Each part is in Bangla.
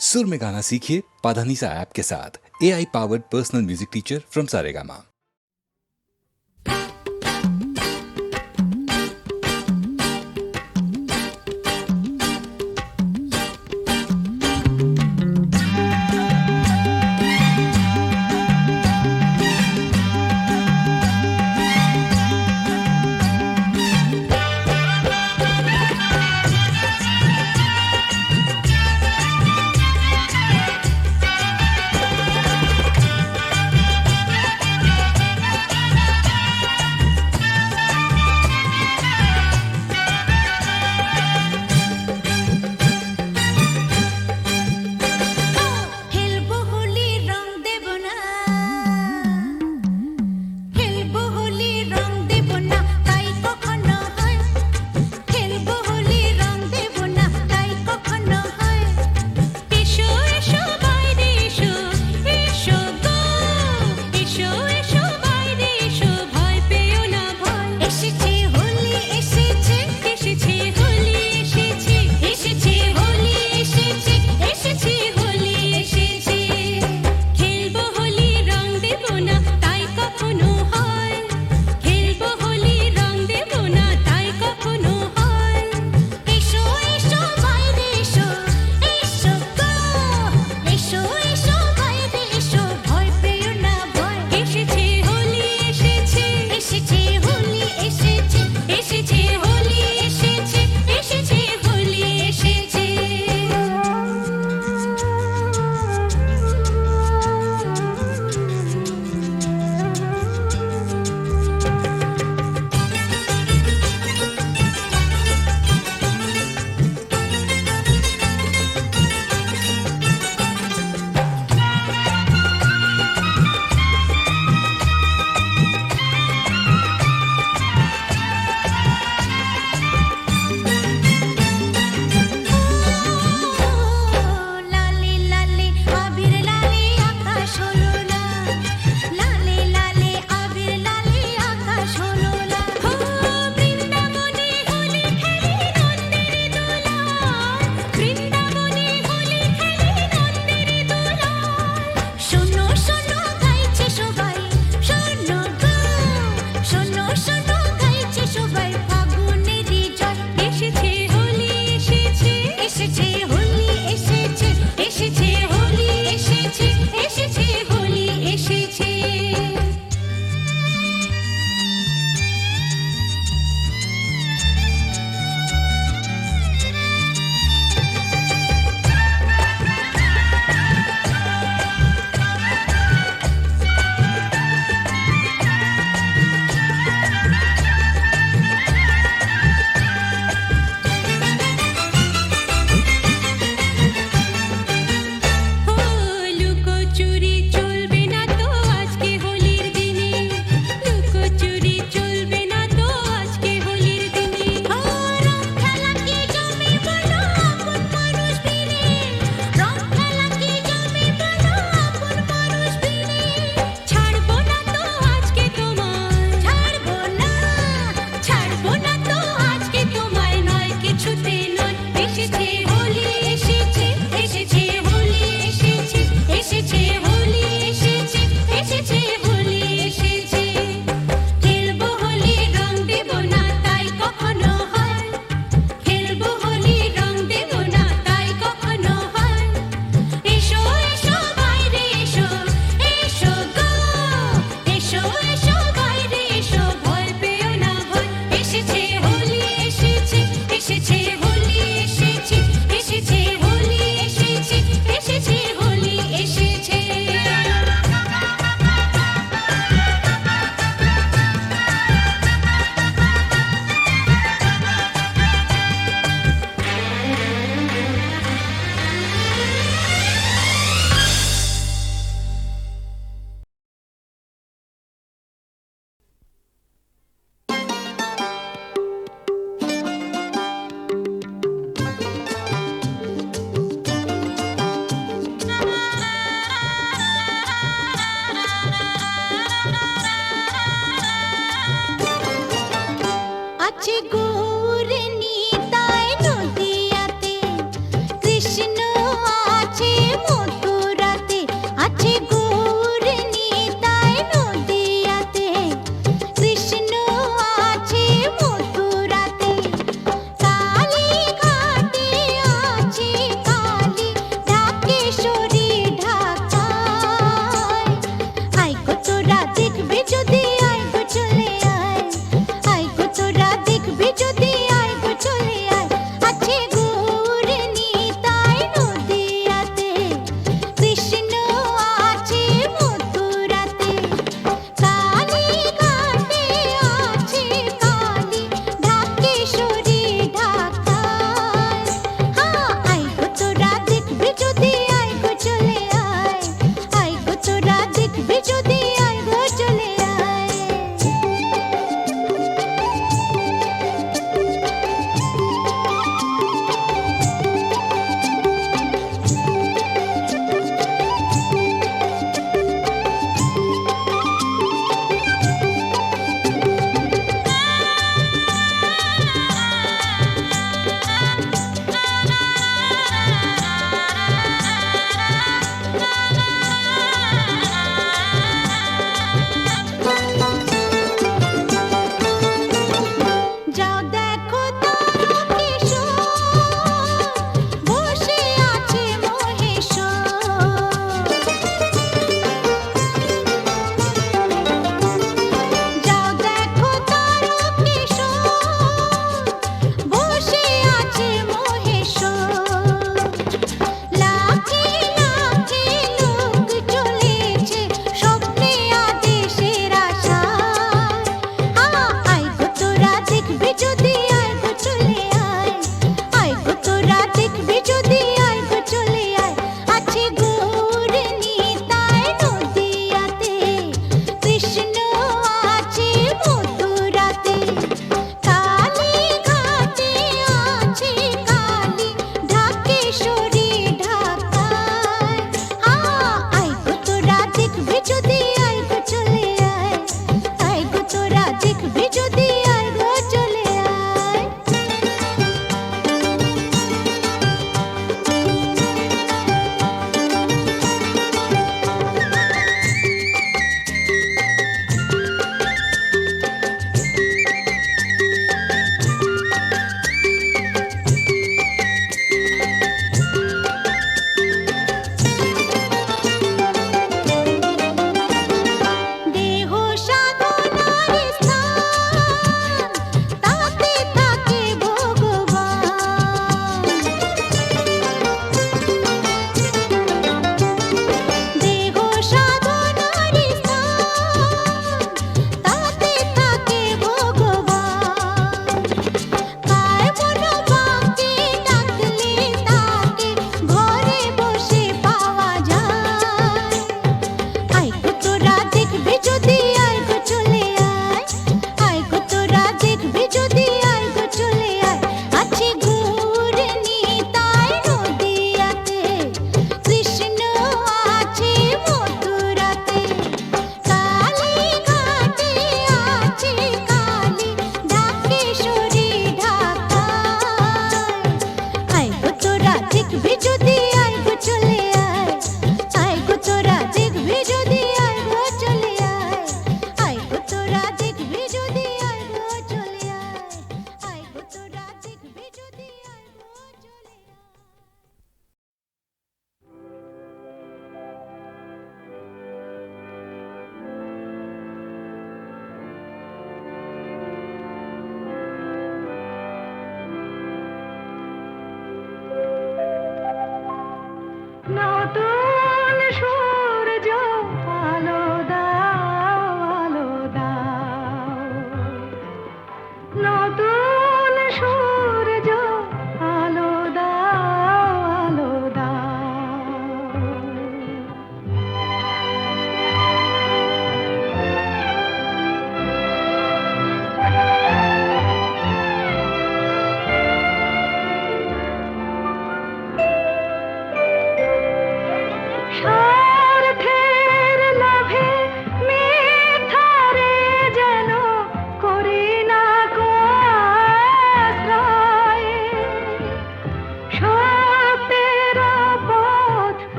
सुर में गाना सीखिए पाधानीसा ऐप के साथ। AI powered personal music teacher from Saregama.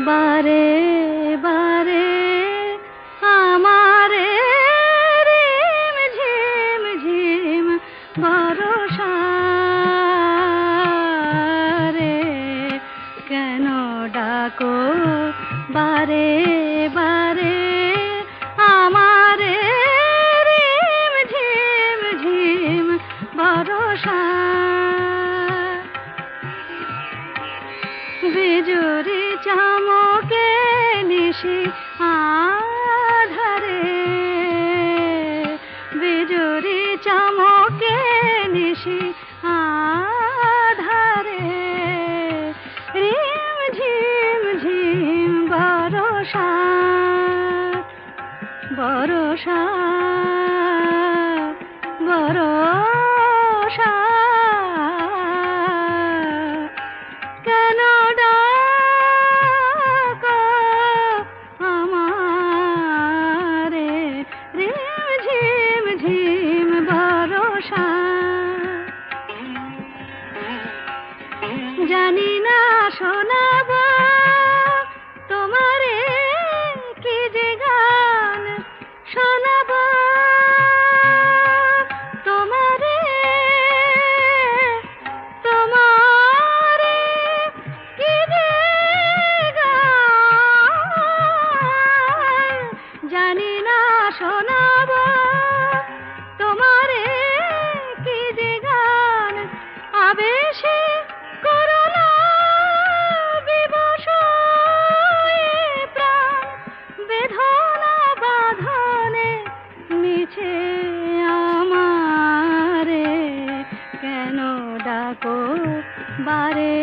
বারে বারে আমারে রিম ঝিম ঝিম বরষা রে কেন ডাকো বারে বারে আমারে রিম ঝিম ঝিম বরষা বিজুরি চমকে নিশি আধারে বিজুরি চমকে নিশি আধারে রিম ঝিম ঝিম বরষা বরষা বরষা কেন ডাকো আমারে রিম ঝিম ঝিম বরষা জানি না শোনাব তোমারে কি যে গান শোনাব তোমারে তোমারে কি যে গান জানি না শোনাব তোমারে কি যে গান আবেশে করুণা বিবশ এ প্রাণ বেদনা বাঁধনে মিছে আমারে কেন ডাকো বারে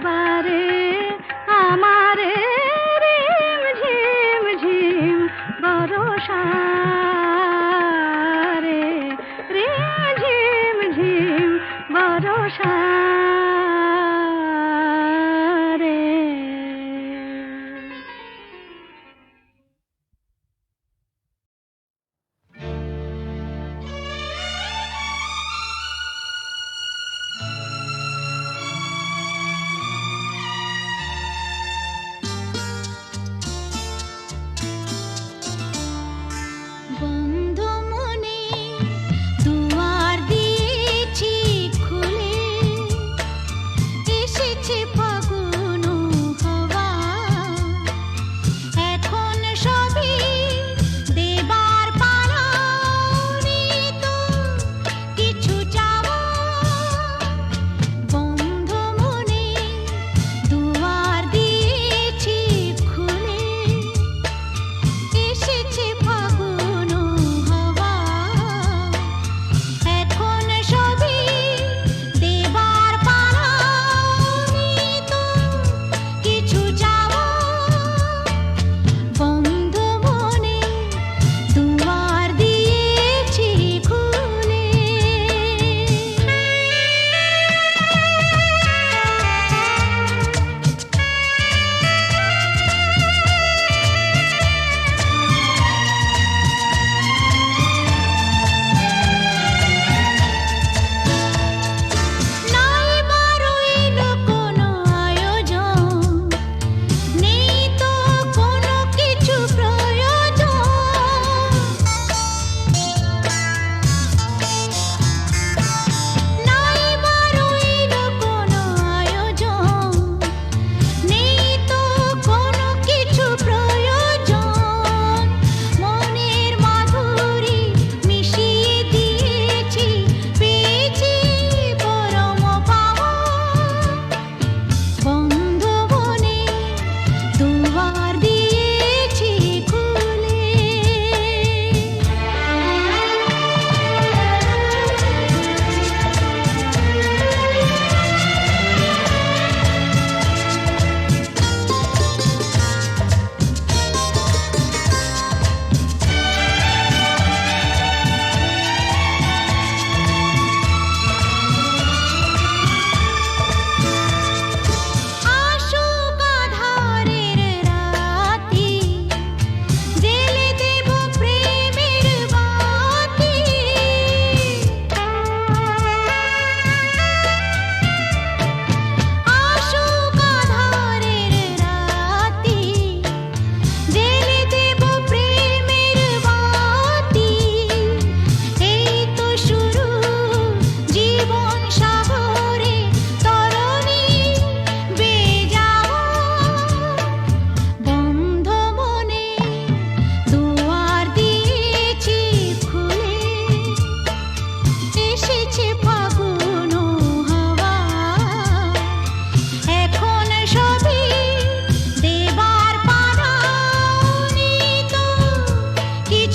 বারে আমারে রিম ঝিম ঝিম বরষা রে রিম ঝিম ঝিম বরষা রে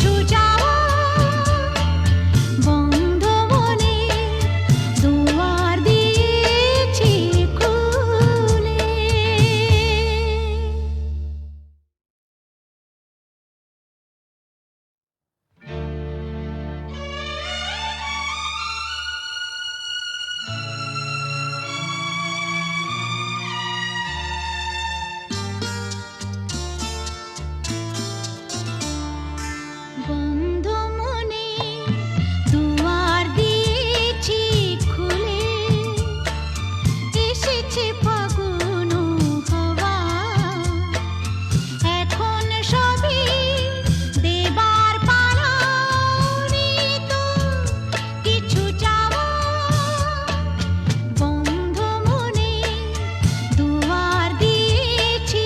কিছু চাওয়া বন্ধ মনে দুয়ার দিয়েছি খুলে। বন্ধ মনে দুয়ার দিয়েছি খুলে, এসেছে ফাগুন হাওয়া, এখন সবই দেবার পালা, তো কিছু চাওয়া বন্ধ মনে দুয়ার দিয়েছি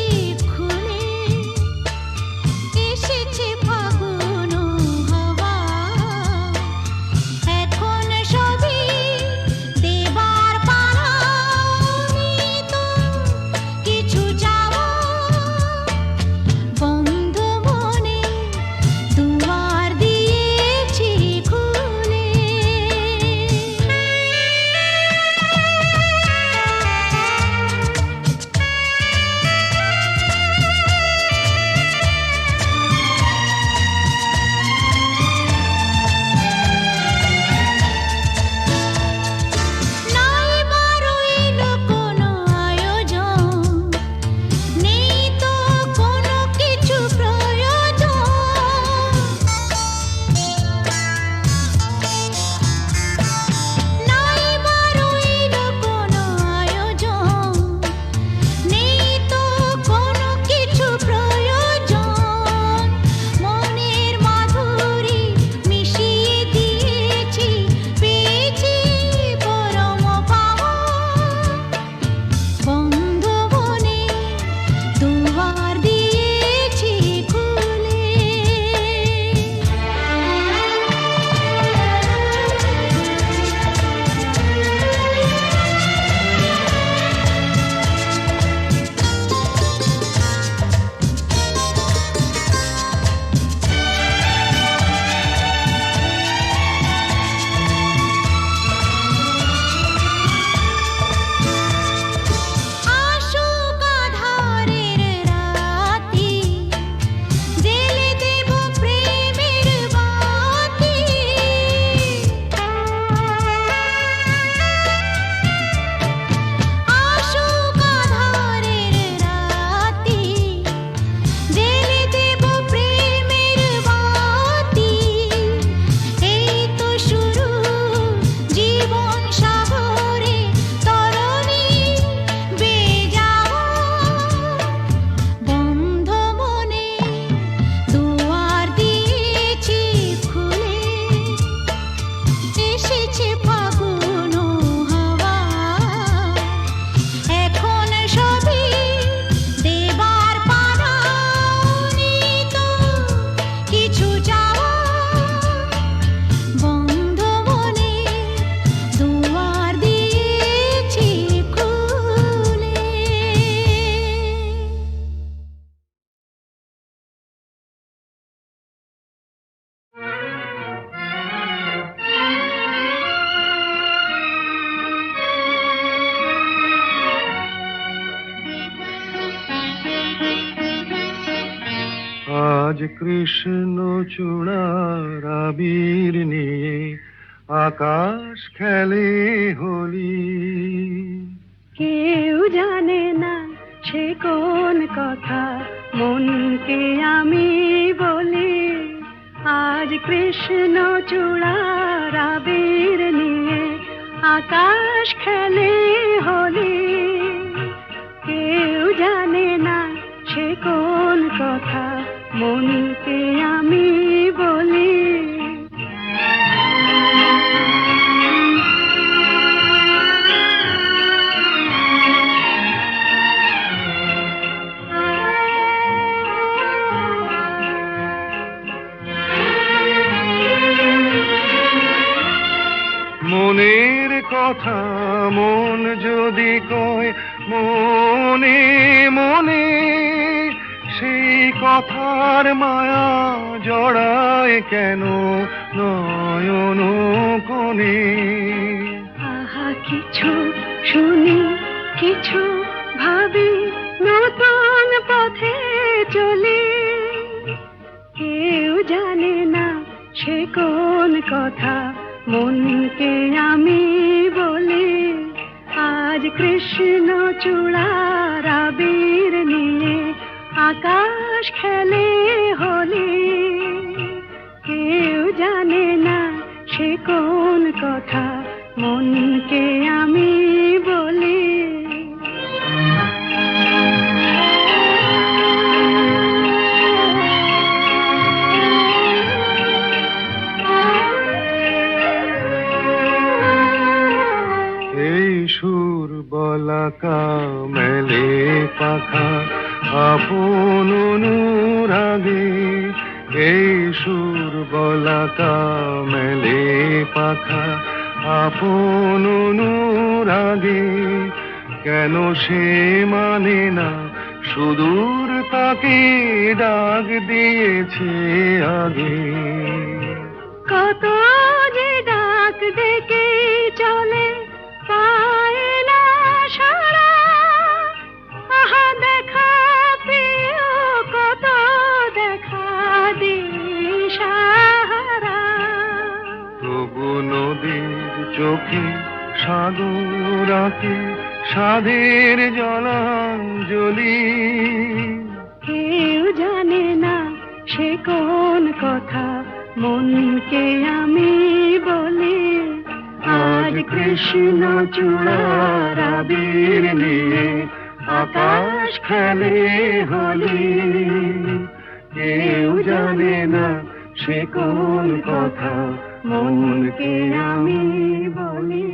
খুলে, এসেছে ফাগুন হাওয়া, এখন সবই দেবার পালা, তো কিছু চাওয়া বন্ধ মনে দুয়ার দিয়েছি খুলে। নাই বারো এলো কোনো আয়োজন, নেই তো কোনো কিছু প্রয়োজন, নাই বারো এলো কোনো আয়োজন, নেই তো কোনো কিছু প্রয়োজন, মনের মাধুরী মিশিয়ে দিয়েছি, পেয়েছি পরম পাওয়া, বন্ধ মনে দুয়ার দিয়েছি খুলে। আসুক আধারের রাতি, জেলে দেব প্রেমের বাতি, আসুক আধারের রাতি, জেলে দেব প্রেমের বাতি, এই তো শুরু জীবন সাগরে তরণী বেয়ে যাওয়া, বন্ধ মনে দুয়ার দিয়েছি খুলে, এসেছে ফাগুন হাওয়া, এখন সবই দেবার পালা, তো কিছু চাওয়া বন্ধ মনে দুয়ার দিয়েছি খুলে। আজ কৃষ্ণ চূড়ার আবির নিয়ে আকাশ খেলে হোলি, কেউ জানে না সে কোন কথা মনকে আমি বলি, আজ কৃষ্ণ চূড়ার আবির নিয়ে আকাশ খেলে হোলি, কেউ জানে না সে কোন কথা মনকে আমি বলি। মনের কথা মন যদি কয় মনে মনে, সেই কথার মায়া জড়ায় কেন নয়ন কোণে? আহা কিছু শুনি, কিছু ভাবি, নতুন পথে চলি। কেউ জানে না সে কোন কথা মনকে আমি বলি। আজ কৃষ্ণ চূড়ার আবির নিয়ে আকাশ খেলে হোলি। কেউ জানে না সে কোন কথা মনকে আমি বলি। এই সুর বলাকা মেলে পাখা আপন অনুরাগে। এই সুর বলাকা মেলে পাখা আপন অনুরাগে। কেন সে মানে না সুদূর তাকে ডাক দিয়েছে আগে। কত যে ডাক ডেকে চলে পায় না সারা। আহা দেখা প্রিয় কত দেখা দিশাহারা। তবু নদীর চোখে সাগর আঁকে সাধের জলাঞ্জলি। কেউ জানে না সে কোন কথা মনকে আমি বলি। আজ কৃষ্ণ চূড়ার আবির নিয়ে আকাশ খেলে হোলি। কেউ জানে না সে কোন কথা মনকে আমি বলি।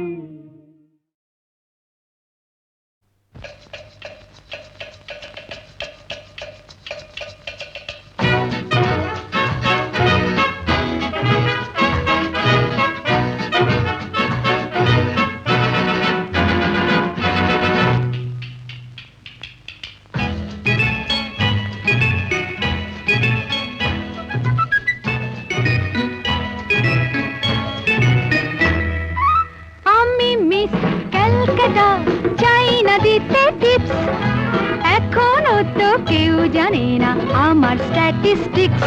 এখনো তো কেউ জানে না আমার স্ট্যাটিস্টিক্স।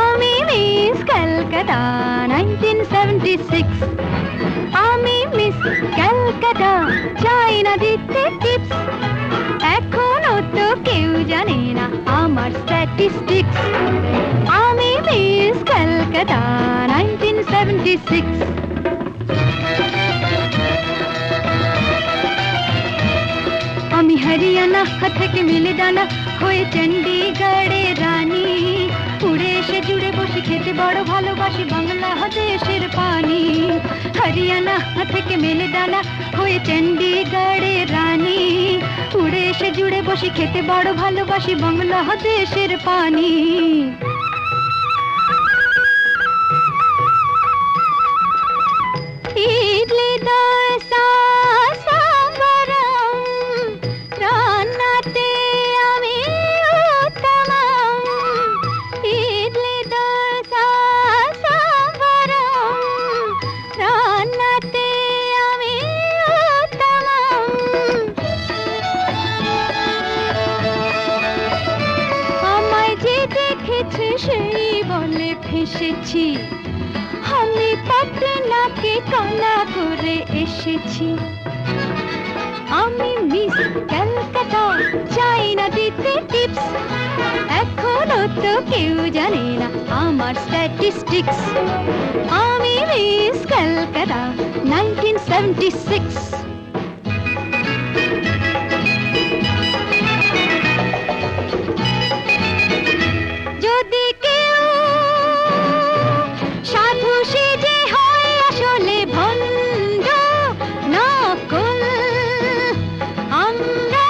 আমি মিস ক্যালকাটা 1976। আমি মিস ক্যালকাটা চাই না দিতে টিপস। এখনো তো কেউ জানে না আমার স্ট্যাটিস্টিক্স। আমি মিস ক্যালকাটা 1976। আমি হরিয়ানা থেকে মিলে ডানা হয়ে চণ্ডীগড়ের রানী। উড়ে এসে জুড়ে বসে খেতে বড় ভালোবাসি বাংলাদেশের পানি। হরিয়ানা থেকে মেলে ডানা হয়ে চণ্ডীগড়ের রানী। উড়ে এসে জুড়ে বসে খেতে বড় ভালোবাসি বাংলাদেশের পানি। ইডলি দোসা সাম্বারম রান্নাতে আমি উত্তমম। ইডলি দোসা সাম্বারম রান্নাতে আমি উত্তমম। আমায় যে দেখেছে সেই বলে ফেসেছি। আমি পাটনাকে কানা করে এসেছি। আমি মিস ক্যালকাটা চাই না দিতে টিপস। এখনো তো কেউ জানে না আমার স্ট্যাটিস্টিক্স। আমি মিস ক্যালকাটা 1976। যদি কেউ সাধু সেজে হয় আসলে ভণ্ড নকল। আমরা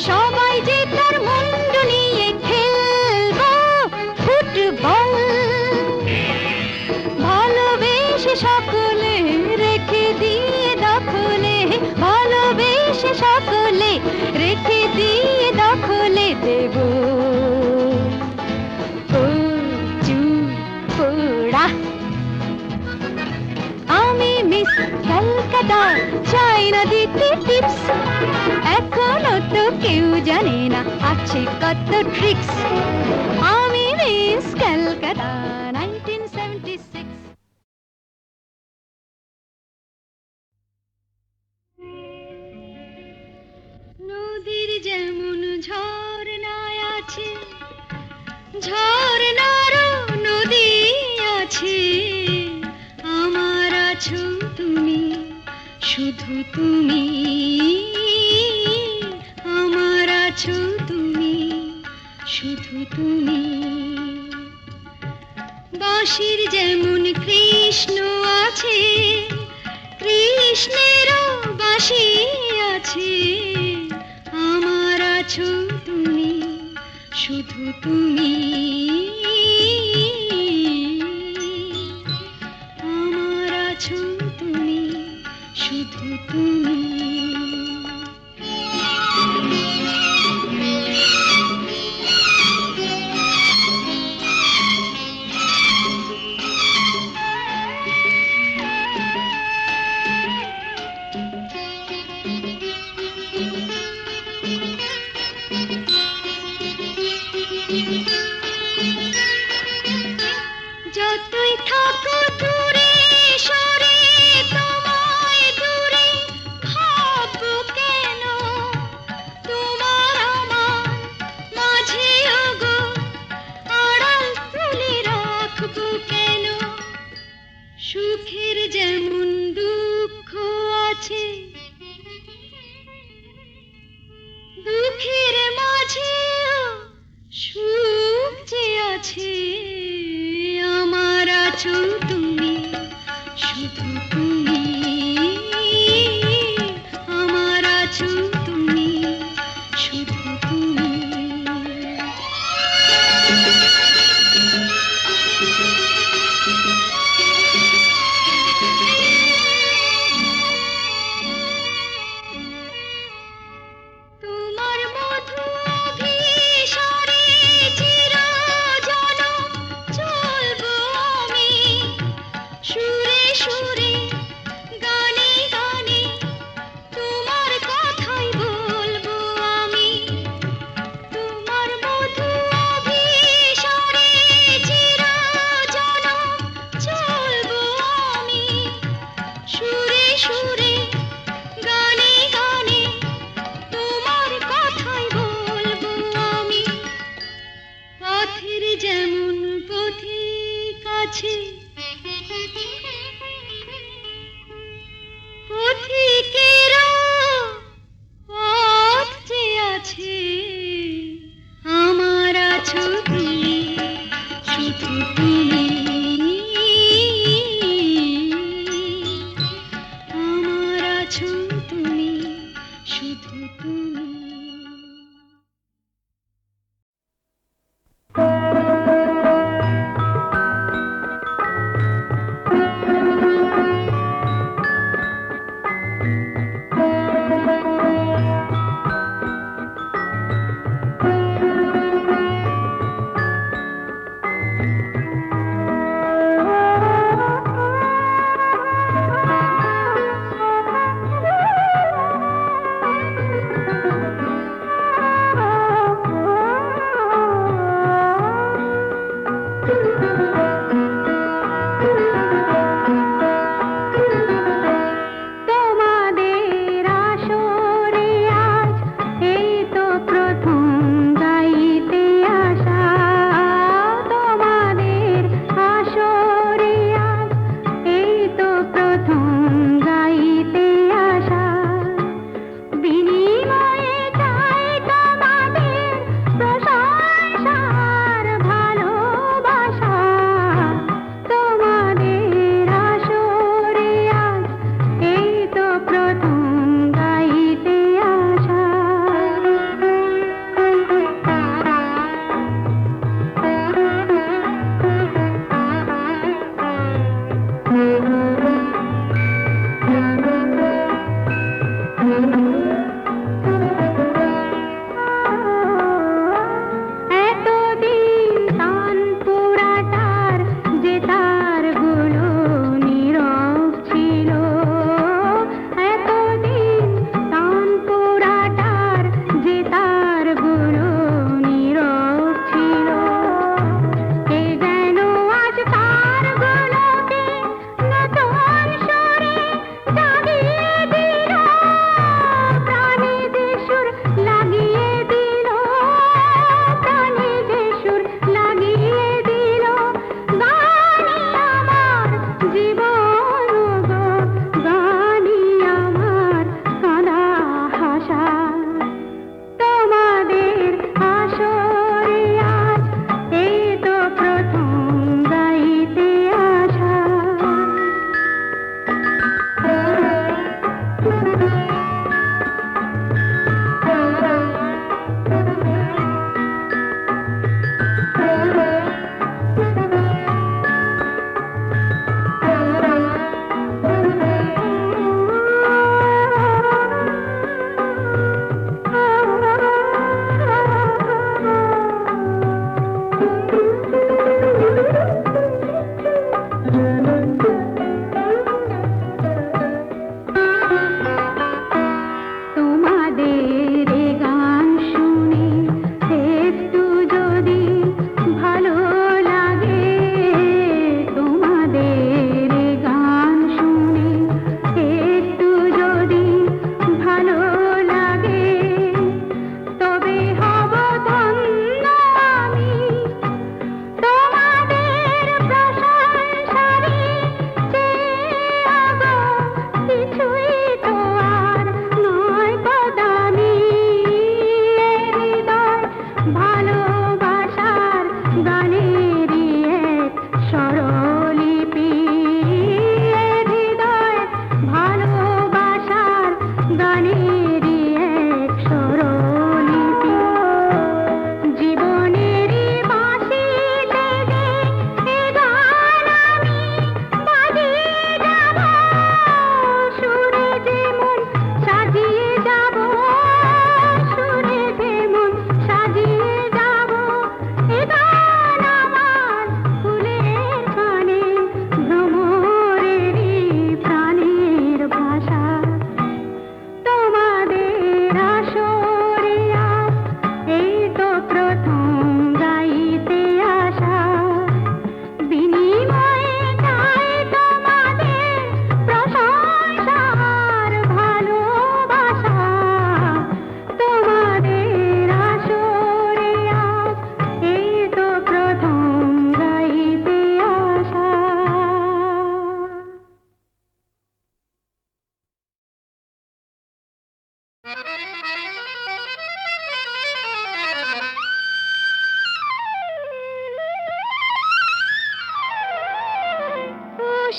সবাই যে তার মুন্ড নিয়ে খেলবো ফুটবল। ভালোবেসে সকলে রেখে দি ক্যালকাটা চাই না দিতে টিপস, এখনো তো কেউ জানে না আছে কত ট্রিক্স। আমি মিস ক্যালকাটা 1976। নদীর যেমন ঝর্ণায় আছে, ঝর্ণারও নদী আছে, আমার আছো তুমি, শুধু তুমি, আমার আছো তুমি, শুধু তুমি। বাঁশির যেমন কৃষ্ণ আছে, কৃষ্ণেরও বাঁশি আছে, আমার আছো তুমি, শুধু তুমি, আমার আছো তুমি, শুধু তুমি। যতই থাকো দূরে সরে, তোমায় দূরে ভাববো কেন, তোমার আমার মাঝে ওগো আড়াল তুলে রাখবো কেন। সুখের যেমন দুঃখ আছে, দুঃখের মাঝেও সুখ যে আছে, আমার আছো তুমি, শুধু তুমি, আমার আছো তুমি, শুধু তুমি। তোমার মধু অভিসারে চিরজনম চলবো আমি, সুরে সুরে গানে গানে তোমার কথাই বলবো আমি। তোমার মধু অভিসারে চিরজনম চলবো আমি, সুরে সুরে গানে গানে তোমার কথাই বলবো আমি। পথের যেমন পথিক আছে, পথিকেরও পথ যে আছে, আমার আছো তুমি, শুধু তুমি, আমার আছো তুমি, শুধু তুমি।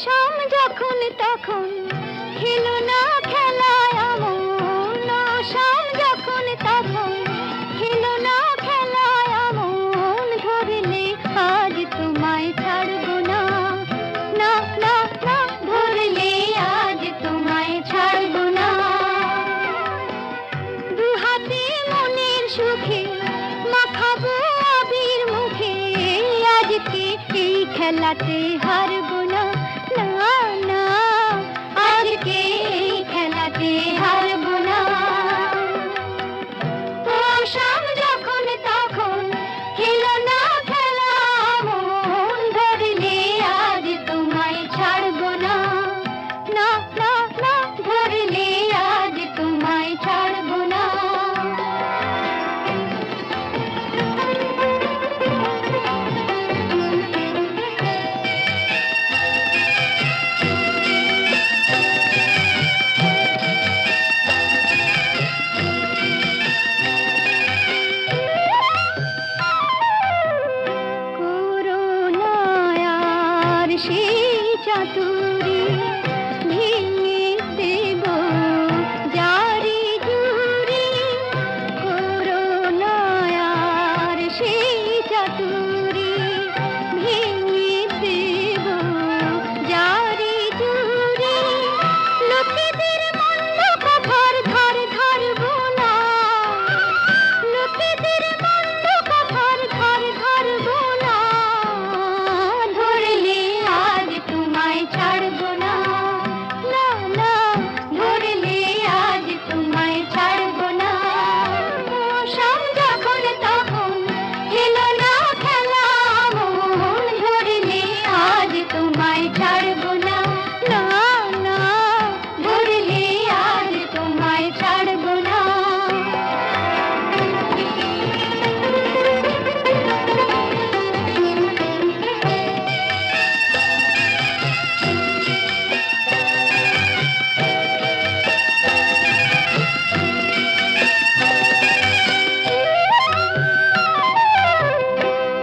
শাম যখন তখন খেলো না খেলায় আমন, শাম যখন তখন খেলো না খেলায় আমন, ধরলে আজ তোমায় ছাড়বো না, না না না, ধরলে আজ তোমায় ছাড়বো না। দু হাতে মনের সুখে মাখাবো আবির মুখে, আজকে এই খেলাতে হারবো না, না না, আজকে এই খেলাতে হারবো না। ও শাম যখন তখন খেলো না খেলা মন, ধরলে আজ তোমায় ছাড়বো না, না না না, ধরলে আজ তোমায় ছাড়বো না। করুণায়ার সেই চাতুরী ভেঙে দেব জারি জুড়ি, করুণায়ার সেই চাতুরী ভেঙে দেব জারি জুড়ি, লোকেদের মন্দ কথার ধার ধারবো না, লোকেদের মন্দ কথার ধার ধারবো না, ধরলে আজ তোমায় ছাড়বো না, না না, ধরলে আজ তোমায় ছাড়বো না। ও শাম যখন তখন খেলো না খেলা মন, ধরলে আজ তোমায় ছাড়বো না, না না, ধরলে আজ তোমায় ছাড়বো না।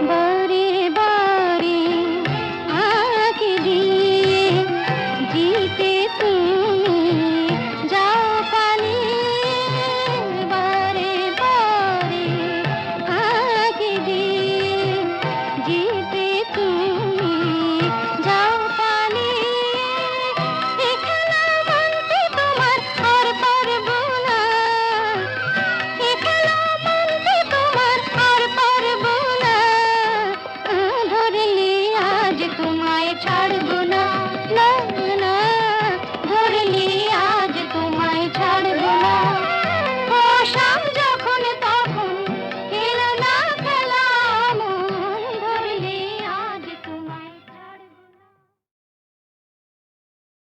বারে বারে আঁকি দিয়ে জিতে তুমি যাও পালিয়ে, বারে বারে আঁকি দিয়ে জিতে তুমি যাও পালিয়ে, এ খেলা মানতে তোমার আর পারবো না, এ খেলা মানতে তোমার আর পারবো না, ধরলে আজ তোমায় ছাড়বো